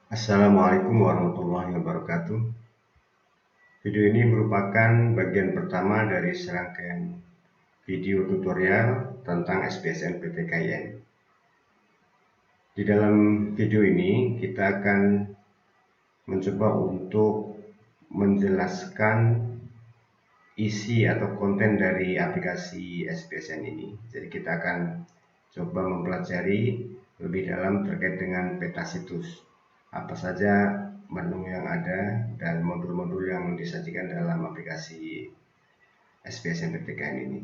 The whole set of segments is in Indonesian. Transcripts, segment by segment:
Assalamualaikum warahmatullahi wabarakatuh. Video ini merupakan bagian pertama dari serangkaian video tutorial tentang SPSN-PTKIN. Di dalam video ini kita akan mencoba untuk menjelaskan isi atau konten dari aplikasi SPSN ini. Jadi kita akan coba mempelajari lebih dalam terkait dengan peta situs. Apa saja menu yang ada dan modul-modul yang disajikan dalam aplikasi SPSN PTKN ini.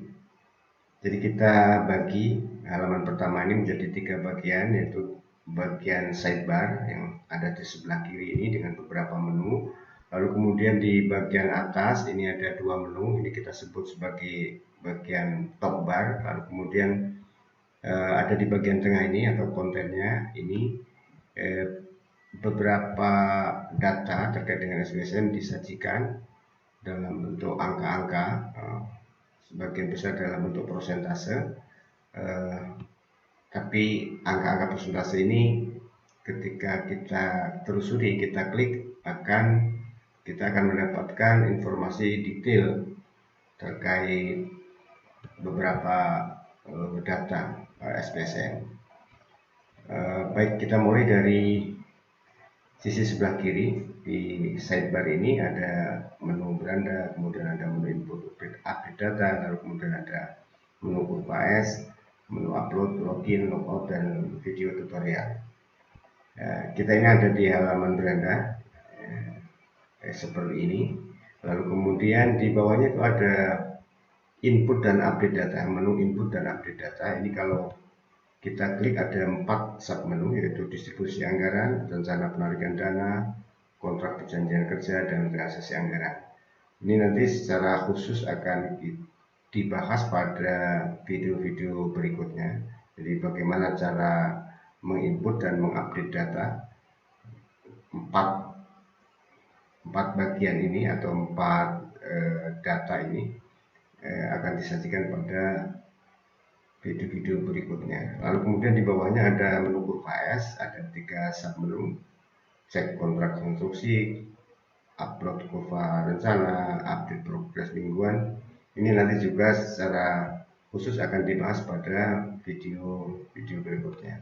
Jadi kita bagi halaman pertama ini menjadi 3 bagian, yaitu bagian sidebar yang ada di sebelah kiri ini dengan beberapa menu. Lalu kemudian di bagian atas ini ada 2 menu, ini kita sebut sebagai bagian top bar. Lalu kemudian ada di bagian tengah ini atau kontennya ini beberapa data terkait dengan SPSN disajikan dalam bentuk angka-angka, sebagian besar dalam bentuk persentase, tapi angka-angka persentase ini ketika kita telusuri, kita klik, kita akan mendapatkan informasi detail terkait beberapa data SPSN. Baik, kita mulai dari sisi sebelah kiri. Di sidebar ini ada menu beranda, kemudian ada menu input update data, lalu kemudian ada menu kurva S, menu upload, login, logout, dan video tutorial. Kita ini ada di halaman beranda seperti ini. Lalu kemudian di bawahnya itu ada input dan update data, menu input dan update data. Ini kalau kita klik ada 4 submenu, yaitu distribusi anggaran, rencana penarikan dana, kontrak perjanjian kerja, dan realisasi anggaran. Ini nanti secara khusus akan dibahas pada video-video berikutnya. Jadi bagaimana cara menginput dan mengupdate data. Empat bagian ini atau 4 data ini akan disajikan pada video-video berikutnya. Lalu kemudian di bawahnya ada menu kurva S, ada 3 submenu, cek kontrak konstruksi, upload kurva rencana, update progres mingguan. Ini nanti juga secara khusus akan dibahas pada video berikutnya.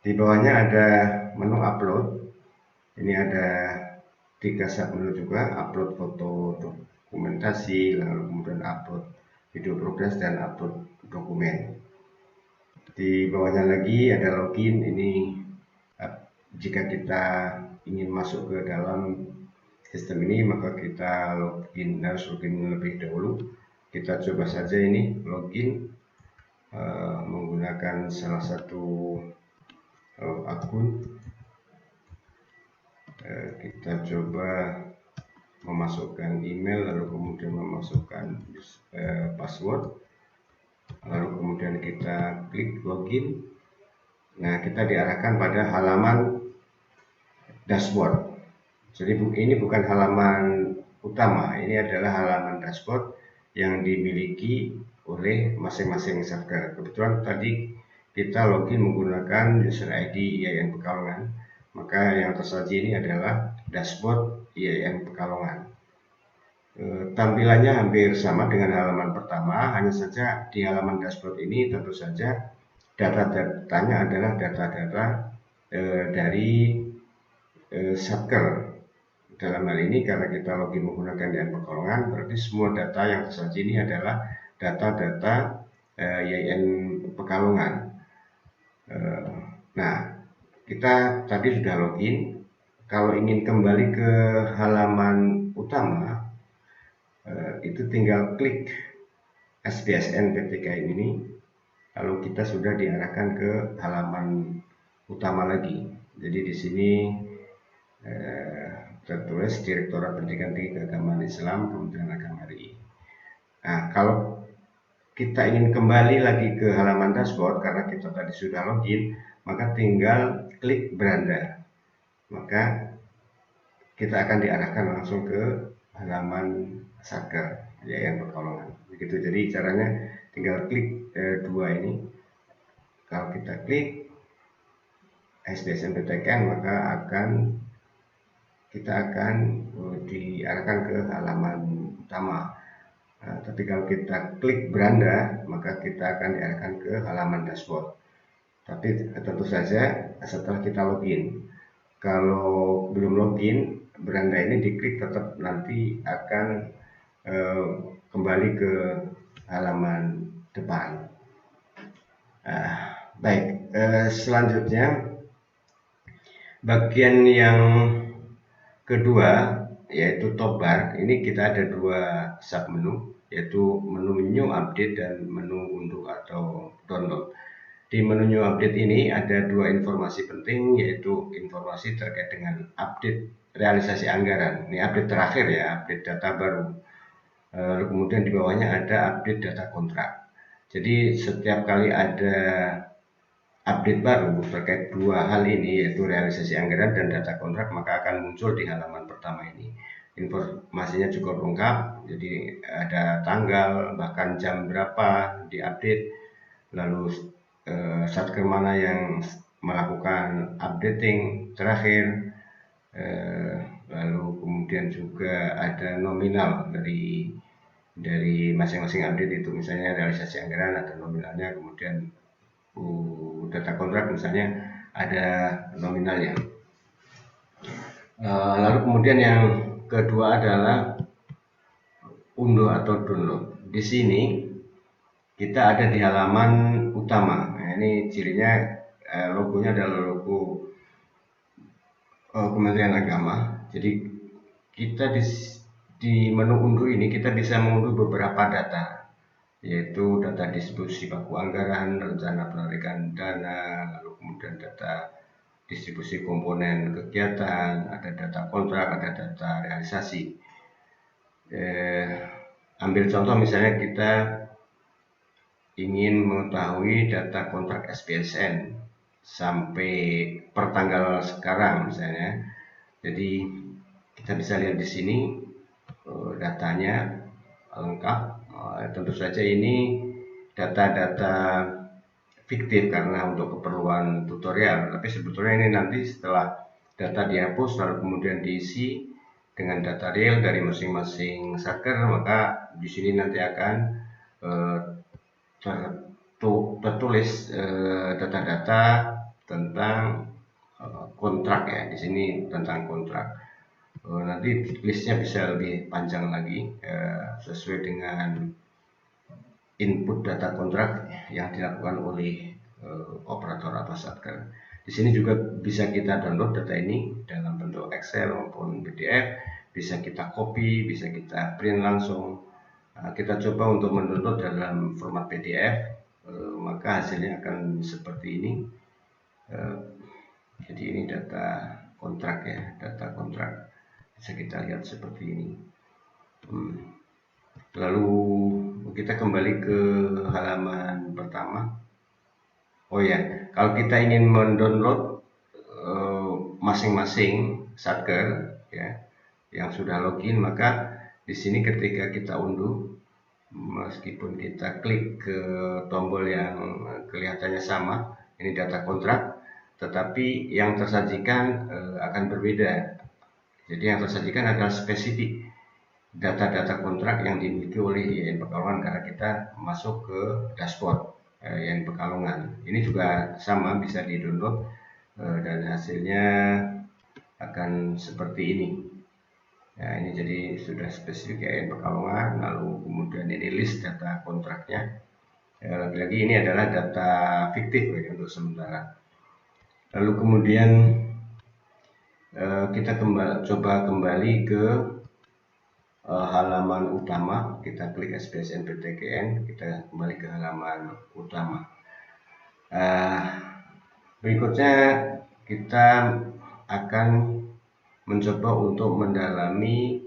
Di bawahnya ada menu upload. Ini ada 3 submenu juga, upload foto dokumentasi, lalu kemudian upload video progres, dan upload dokumen. Di bawahnya lagi ada login. Ini jika kita ingin masuk ke dalam sistem ini, maka kita harus login lebih dahulu. Kita coba saja ini login menggunakan salah satu akun. Kita coba memasukkan email, lalu kemudian memasukkan password, lalu kemudian kita klik login. Nah, kita diarahkan pada halaman dashboard. Jadi ini bukan halaman utama, ini adalah halaman dashboard yang dimiliki oleh masing-masing satker. Kebetulan tadi kita login menggunakan user ID IAIN Pekalongan, maka yang tersaji ini adalah dashboard IAIN Pekalongan. Tampilannya hampir sama dengan halaman pertama, hanya saja di halaman dashboard ini tentu saja data-datanya adalah data-data dari satker. Dalam hal ini karena kita login menggunakan IAIN Pekalongan, berarti semua data yang tersaji ini adalah data-data IAIN Pekalongan. Nah, kita tadi sudah login. Kalau ingin kembali ke halaman utama, itu tinggal klik SPSN PTKIN ini, lalu kita sudah diarahkan ke halaman utama lagi. Jadi di sini tertulis Direktorat Pendidikan Tinggi Keagamaan Islam Kementerian Agama RI. Nah, kalau kita ingin kembali lagi ke halaman dashboard karena kita tadi sudah login, maka tinggal klik beranda. Maka kita akan diarahkan langsung ke halaman satker IAIN Pekalongan. Begitu. Jadi caranya tinggal klik 2 ini. Kalau kita klik, SBSNPTKN, maka kita akan diarahkan ke halaman utama. Nah, tapi kalau kita klik beranda, maka kita akan diarahkan ke halaman dashboard. Tapi tentu saja setelah kita login. Kalau belum login, beranda ini diklik tetap nanti akan kembali ke halaman depan. Baik, selanjutnya bagian yang kedua yaitu top bar. Ini kita ada dua sub menu, yaitu menu new update dan menu unduh atau download. Di menu new update ini ada dua informasi penting, yaitu informasi terkait dengan update realisasi anggaran. Ini update terakhir ya, update data baru. Lalu kemudian di bawahnya ada update data kontrak. Jadi setiap kali ada update baru terkait dua hal ini, yaitu realisasi anggaran dan data kontrak, maka akan muncul di halaman pertama ini. Informasinya cukup lengkap, jadi ada tanggal, bahkan jam berapa diupdate, lalu satker mana yang melakukan updating terakhir, lalu kemudian juga ada nominal dari masing-masing update itu, misalnya realisasi anggaran ada nominalnya, kemudian data kontrak misalnya ada nominalnya. Lalu kemudian yang kedua adalah unduh atau download. Di sini kita ada di halaman utama. Nah, ini cirinya logonya adalah logo Kementerian Agama. Jadi kita di menu unduh ini kita bisa mengunduh beberapa data, yaitu data distribusi baku anggaran, rencana penarikan dana, lalu kemudian data distribusi komponen kegiatan, ada data kontrak, ada data realisasi. Ambil contoh misalnya kita ingin mengetahui data kontrak SPSN sampai per tanggal sekarang misalnya. Jadi kita bisa lihat di sini datanya lengkap. Tentu saja ini data-data fiktif karena untuk keperluan tutorial, tapi sebetulnya ini nanti setelah data dihapus lalu kemudian diisi dengan data real dari masing-masing satker, maka di sini nanti akan tertulis data-data tentang kontrak ya. Di sini tentang kontrak. Nanti listnya bisa lebih panjang lagi sesuai dengan input data kontrak yang dilakukan oleh operator atau satker. Di sini juga bisa kita download data ini dalam bentuk Excel maupun PDF, bisa kita copy, bisa kita print langsung. Kita coba untuk mendownload dalam format PDF, maka hasilnya akan seperti ini. Jadi ini data kontrak ya, data kontrak bisa kita lihat seperti ini. Lalu kita kembali ke halaman pertama. Oh ya, kalau kita ingin mendownload masing-masing satker ya yang sudah login, maka di sini ketika kita unduh, meskipun kita klik ke tombol yang kelihatannya sama, ini data kontrak, tetapi yang tersajikan akan berbeda. Jadi yang tersajikan adalah spesifik data-data kontrak yang dimiliki oleh YN Pekalongan karena kita masuk ke dashboard YN Pekalongan. Ini juga sama, bisa di-download dan hasilnya akan seperti ini. Ya, ini jadi sudah spesifik YN Pekalongan, lalu kemudian ini list data kontraknya. Lagi-lagi ini adalah data fiktif ya, untuk sementara. Lalu kemudian kita coba kembali ke halaman utama, kita klik SBSNPTKN, kita kembali ke halaman utama. Berikutnya kita akan mencoba untuk mendalami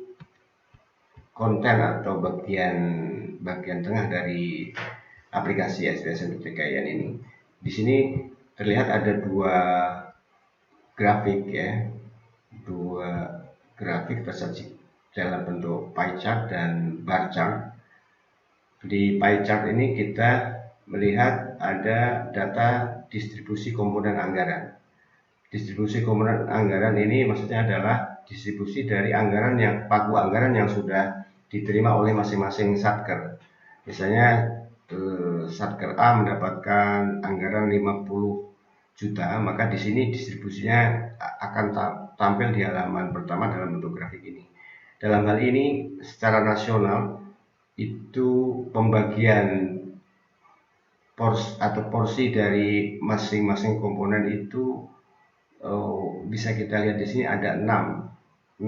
konten atau bagian tengah dari aplikasi SBSNPTKN ini. Di sini terlihat ada dua grafik ya, dua grafik tersaji dalam bentuk pie chart dan bar chart. Di pie chart ini kita melihat ada data distribusi komponen anggaran. Distribusi komponen anggaran ini maksudnya adalah distribusi dari anggaran yang pagu anggaran yang sudah diterima oleh masing-masing satker. Misalnya satker A mendapatkan anggaran 50 juta, maka di sini distribusinya akan tampil di halaman pertama dalam bentuk grafik ini. Dalam hal ini secara nasional itu pembagian porsi dari masing-masing komponen itu bisa kita lihat di sini ada 6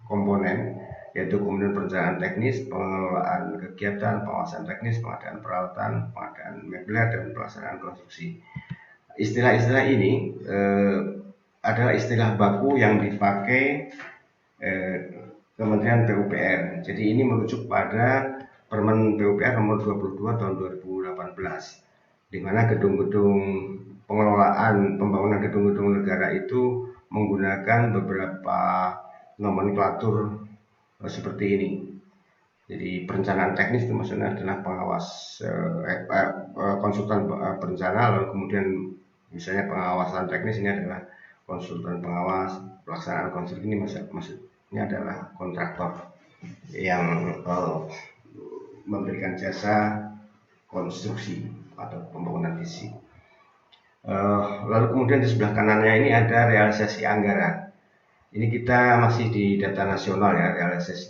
komponen, yaitu komponen perencanaan teknis, pengelolaan kegiatan, pengawasan teknis, pengadaan peralatan, pengadaan mebel, dan pelaksanaan konstruksi. Istilah-istilah ini adalah istilah baku yang dipakai Kementerian PUPR. Jadi ini merujuk pada Permen PUPR nomor 22 tahun 2018, di mana gedung-gedung pengelolaan pembangunan gedung-gedung negara itu menggunakan beberapa nomenklatur seperti ini. Jadi perencanaan teknis itu maksudnya adalah pengawas konsultan perencana, lalu kemudian misalnya pengawasan teknis ini adalah konsultan pengawas, pelaksanaan konstruksi ini maksudnya adalah kontraktor yang memberikan jasa konstruksi atau pembangunan fisik. Lalu kemudian di sebelah kanannya ini ada realisasi anggaran. Ini kita masih di data nasional ya,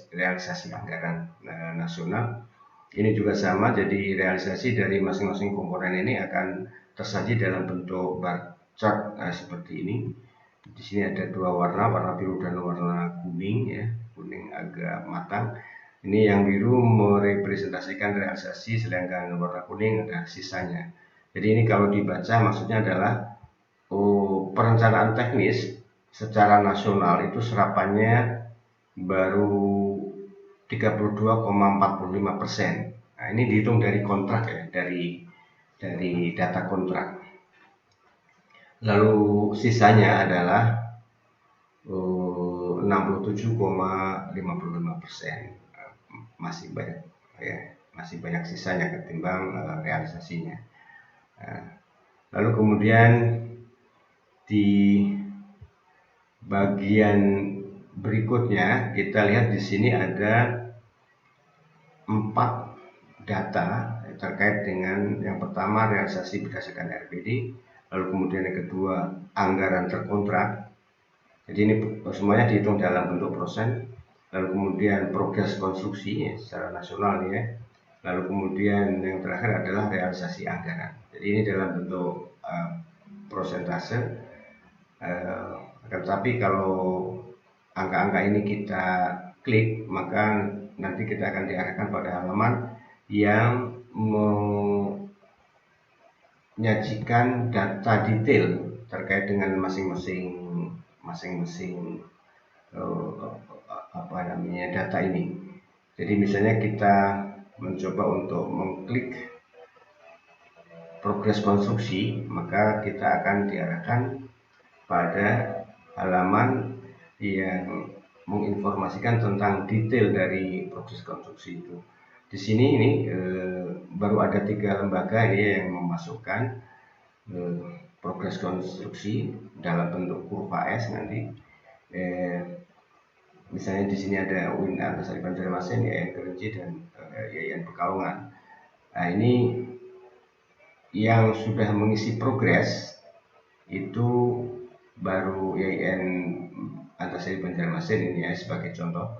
realisasi anggaran nasional. Ini juga sama, jadi realisasi dari masing-masing komponen ini akan tersaji dalam bentuk bar chart seperti ini. Di sini ada dua warna biru dan warna kuning ya, kuning agak matang. Ini yang biru merepresentasikan realisasi, sedangkan warna kuning ada sisanya. Jadi ini kalau dibaca maksudnya adalah perencanaan teknis secara nasional itu serapannya baru 32,45%. Nah, ini dihitung dari kontrak ya, dari data kontrak. Lalu sisanya adalah 67,55%. Masih banyak ya, masih banyak sisanya ketimbang realisasinya. Lalu kemudian di bagian berikutnya kita lihat di sini ada 4 data terkait dengan yang pertama realisasi berdasarkan RPD, lalu kemudian yang kedua anggaran terkontrak. Jadi ini semuanya dihitung dalam bentuk persen. Lalu kemudian progres konstruksi ya, secara nasional ya. Lalu kemudian yang terakhir adalah realisasi anggaran. Jadi ini dalam bentuk prosentase. Tetapi kalau angka-angka ini kita klik, maka nanti kita akan diarahkan pada halaman yang menyajikan data detail terkait dengan masing-masing data ini. Jadi misalnya kita mencoba untuk mengklik progres konstruksi, maka kita akan diarahkan pada halaman yang menginformasikan tentang detail dari progres konstruksi itu. Di sini ini baru ada 3 lembaga ini yang memasukkan progres konstruksi dalam bentuk kurva S nanti. Misalnya di sini ada UIN Antasari Banjarmasin, YAIN Kerinci, dan YAIN Pekalongan. Nah, ini yang sudah mengisi progres itu baru YAIN Antasari Banjarmasin ini ya, sebagai contoh.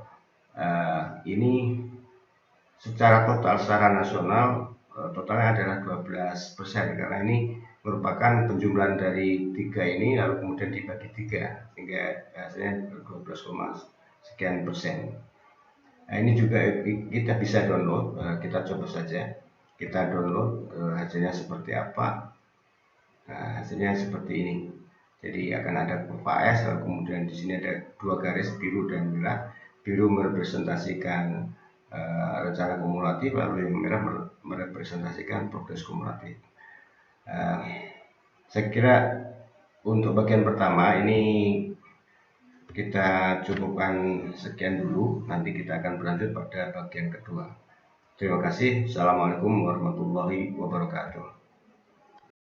Ini secara total, secara nasional totalnya adalah 12%, karena ini merupakan penjumlahan dari 3 ini lalu kemudian dibagi 3 sehingga hasilnya 12, sekian persen. Nah, ini juga kita bisa download, kita coba saja, kita download hasilnya seperti apa. Nah, hasilnya seperti ini. Jadi akan ada kurva S, lalu kemudian di sini ada 2 garis biru dan merah. Biru merepresentasikan rencana kumulatif, lalu yang merah merepresentasikan progres kumulatif. Saya kira untuk bagian pertama ini kita cukupkan sekian dulu, nanti kita akan berlanjut pada bagian kedua. Terima kasih. Assalamualaikum warahmatullahi wabarakatuh.